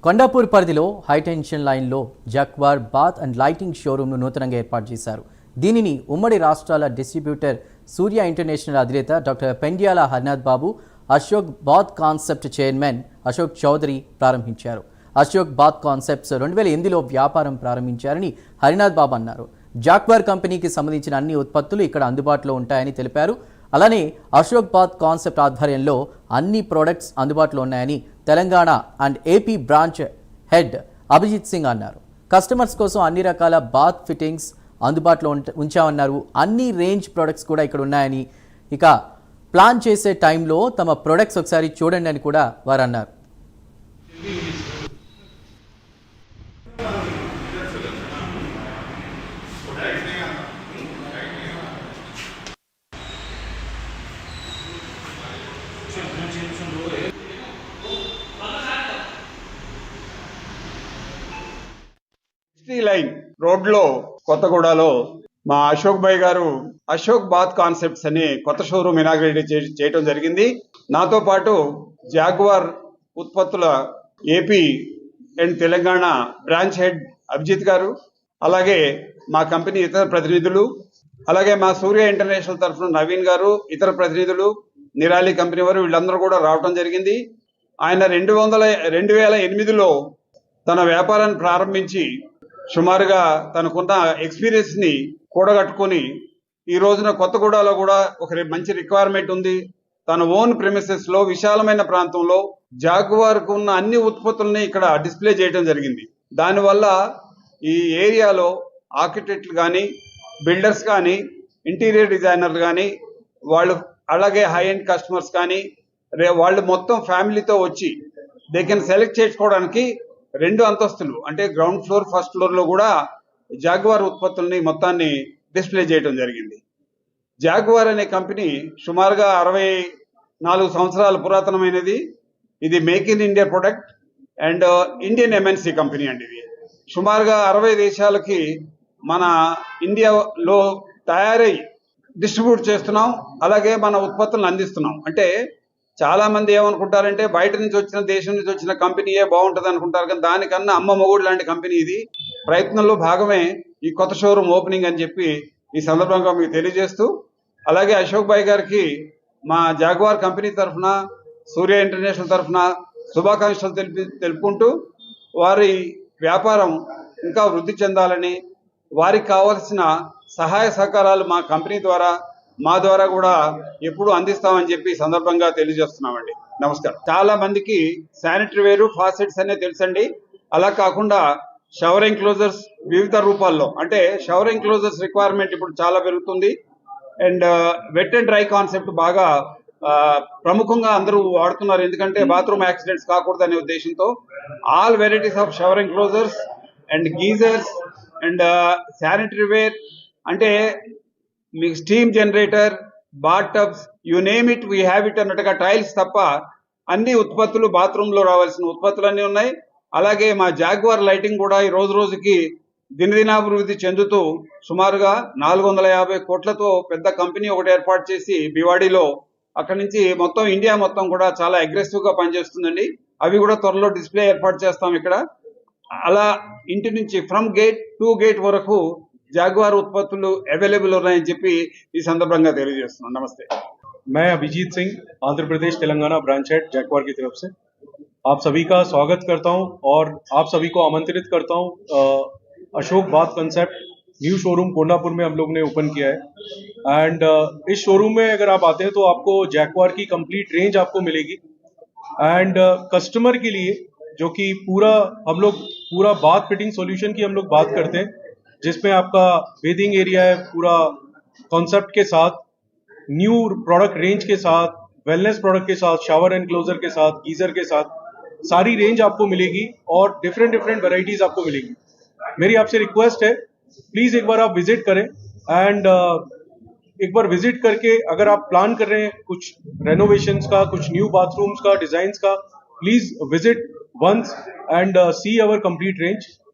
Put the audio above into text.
కొండాపూర్ పరిధిలో హైటెన్షన్ లైన్లో Jaquar bath and lighting షోరూమ్ను నూతనంగా ఏర్పాటు చేశారు. దీనిని ఉమ్మడి రాష్ట్రాల డిస్ట్రిబ్యూటర్ సూర్య ఇంటర్నేషనల్ అధినేత doctor Pendyala Harinath Babu, Ashok bath concept chairman Ashok Chowdary ప్రారంభించారు. అశోక్ బాత్ కాన్సెప్ట్స్ 2008లో వ్యాపారం ప్రారంభించారని హరినాథ్ బాబు అన్నారు. జాక్వార్ కంపెనీకి సంబంధించిన అన్ని ఉత్పత్తులు ఇక్కడ అందుబాటులో ఉంటాయని తెలిపారు. అలానే అశోక్ బాత్ కాన్సెప్ట్ ఆధ్వర్యంలో అన్ని ప్రొడక్ట్స్ అందుబాటులో ఉన్నాయని Telangana and AP branch head Abhijit Singh అన్నారు. కస్టమర్స్ కోసం అన్ని రకాల బాత్ ఫిట్టింగ్స్ అందుబాటులో ఉంచామన్నారు. అన్ని రేంజ్ ప్రొడక్ట్స్ కూడా ఇక్కడ ఉన్నాయని, ఇక ప్లాన్ చేసే టైంలో తమ ప్రొడక్ట్స్ ఒకసారి చూడండి అని కూడా వారు అన్నారు. లైన్ రోడ్ లో కొత్తగూడలో మా అశోక్ భాయ్ గారు అశోక్ బాత్ కాన్సెప్ట్స్ అనే కొత్త షోరూమ్ ఇనాగ్రేట్ చేయడం జరిగింది. నాతో పాటు జాగ్వార్ ఉత్పత్తుల AP and Telangana branch head Abhijit గారు, అలాగే మా కంపెనీ ఇతర ప్రతినిధులు, అలాగే మా సూర్య ఇంటర్నేషనల్ తరఫున నవీన్ గారు, ఇతర ప్రతినిధులు, నిరాలి కంపెనీ వారు, వీళ్ళందరూ కూడా రావడం జరిగింది. ఆయన 2008లో తన వ్యాపారాన్ని ప్రారంభించి సుమారుగా తనకున్న ఎక్స్పీరియన్స్ ని కూడగట్టుకుని ఈ రోజున కొత్తగూడలో కూడా ఒక మంచి రిక్వైర్మెంట్ ఉంది. తన ఓన్ ప్రెమిసెస్ లో విశాలమైన ప్రాంతంలో జాగ్వార్ కు ఉన్న అన్ని ఉత్పత్తుల్ని ఇక్కడ డిస్ప్లే చేయడం జరిగింది. దానివల్ల ఈ ఏరియాలో ఆర్కిటెక్ట్లు కానీ, బిల్డర్స్ కానీ, ఇంటీరియర్ డిజైనర్లు కానీ, వాళ్ళు అలాగే హై ఎండ్ కస్టమర్స్ కానీ వాళ్ళు మొత్తం ఫ్యామిలీతో వచ్చి దే కెన్ సెలెక్ట్ చేసుకోవడానికి 2 అంతస్తులు అంటే గ్రౌండ్ ఫ్లోర్, ఫస్ట్ ఫ్లోర్ లో కూడా జాగ్వార్ ఉత్పత్తుల్ని మొత్తాన్ని డిస్ప్లే చేయడం జరిగింది. జాగ్వార్ అనే కంపెనీ సుమారుగా 64 సంవత్సరాల పురాతనమైనది. ఇది make in India product and Indian MNC company అండి. ఇది సుమారుగా 60 దేశాలకి మన ఇండియాలో తయారై డిస్ట్రిబ్యూట్ చేస్తున్నాం. అలాగే మన ఉత్పత్తులను అందిస్తున్నాం. అంటే చాలా మంది ఏమనుకుంటారంటే బయట నుంచి వచ్చిన, దేశం నుంచి వచ్చిన కంపెనీయే బాగుంటుంది అనుకుంటారు, కానీ దానికన్నా అమ్మ మొగుడు లాంటి కంపెనీ ఇది. ప్రయత్నంలో భాగమే ఈ కొత్త షోరూమ్ ఓపెనింగ్ అని చెప్పి ఈ సందర్భంగా మీకు తెలియజేస్తూ, అలాగే అశోక్ భాయ్ గారికి మా జాగ్వార్ కంపెనీ తరఫున, సూర్య ఇంటర్నేషనల్ తరఫున శుభాకాంక్షలు తెలుపుకుంటూ, వారి వ్యాపారం ఇంకా వృద్ధి చెందాలని, వారికి కావాల్సిన సహాయ సహకారాలు మా కంపెనీ ద్వారా, మా ద్వారా కూడా ఎప్పుడు అందిస్తామని చెప్పి సందర్భంగా తెలియజేస్తున్నామండి. నమస్కారం. చాలా మందికి శానిటరీ వేరు, ఫాసెట్స్ అనే తెలుసండి. అలా కాకుండా షవర్ ఎంక్లోజర్స్ వివిధ రూపాల్లో, అంటే షవర్ ఎంక్లోజర్స్ రిక్వైర్మెంట్ ఇప్పుడు చాలా పెరుగుతుంది. And wet and dry concept బాగా ప్రముఖంగా అందరూ వాడుతున్నారు. ఎందుకంటే బాత్రూమ్ యాక్సిడెంట్స్ కాకూడదు అనే ఉద్దేశంతో all varieties of shower enclosures and geysers and sanitary ware, అంటే మీకు steam generator, bath tubs, you name it we have it అన్నట్టుగా టైల్స్ తప్ప అన్ని ఉత్పత్తులు, బాత్రూమ్ లో రావాల్సిన ఉత్పత్తులు అన్నీ ఉన్నాయి. అలాగే మా జాగ్వార్ లైటింగ్ కూడా ఈ రోజు రోజుకి దినదినాభివృద్ధి చెందుతూ సుమారుగా 450 కోట్లతో పెద్ద కంపెనీ ఒకటి ఏర్పాటు చేసి భివాడీలో, అక్కడి నుంచి మొత్తం ఇండియా మొత్తం కూడా చాలా అగ్రెసివ్ గా పనిచేస్తుందండి. అవి కూడా త్వరలో డిస్ప్లే ఏర్పాటు చేస్తాం ఇక్కడ. అలా ఇంటి నుంచి ఫ్రమ్ గేట్ టు గేట్ వరకు జాగ్వార్ उत्पत्तुलु अवेलेबल ఉన్నాయని చెప్పి ఈ సందర్భంగా తెలియజేస్తున్నాను. నమస్తే. मैं अभिजीत सिंह, आंध्र प्रदेश तेलंगाना ब्रांच हेड जैक्वार की तरफ से आप सभी का स्वागत करता हूं और आप सभी को आमंत्रित करता हूं अशोक बात कंसेप्ट न्यू शोरूम कोंडापुर में हम लोग ने ओपन किया है. एंड इस शोरूम में अगर आप आते हैं तो आपको जैक्वार की कंप्लीट रेंज आपको मिलेगी. एंड कस्टमर के लिए जो कि हम लोग पूरा बात फिटिंग सोल्यूशन की हम लोग बात करते हैं, जिसमें आपका बेदिंग एरिया है पूरा कॉन्सेप्ट के साथ, न्यू प्रोडक्ट रेंज के साथ, वेलनेस प्रोडक्ट के साथ, शावर एनक्लोजर के साथ, गीजर के साथ सारी रेंज आपको मिलेगी और डिफरेंट वैरायटीज आपको मिलेगी. मेरी आपसे रिक्वेस्ट है, प्लीज एक बार आप विजिट करें. एंड एक बार विजिट करके अगर आप प्लान कर रहे हैं कुछ रेनोवेशंस का, कुछ न्यू बाथरूम्स का, डिजाइन्स का, please visit once and see our complete range.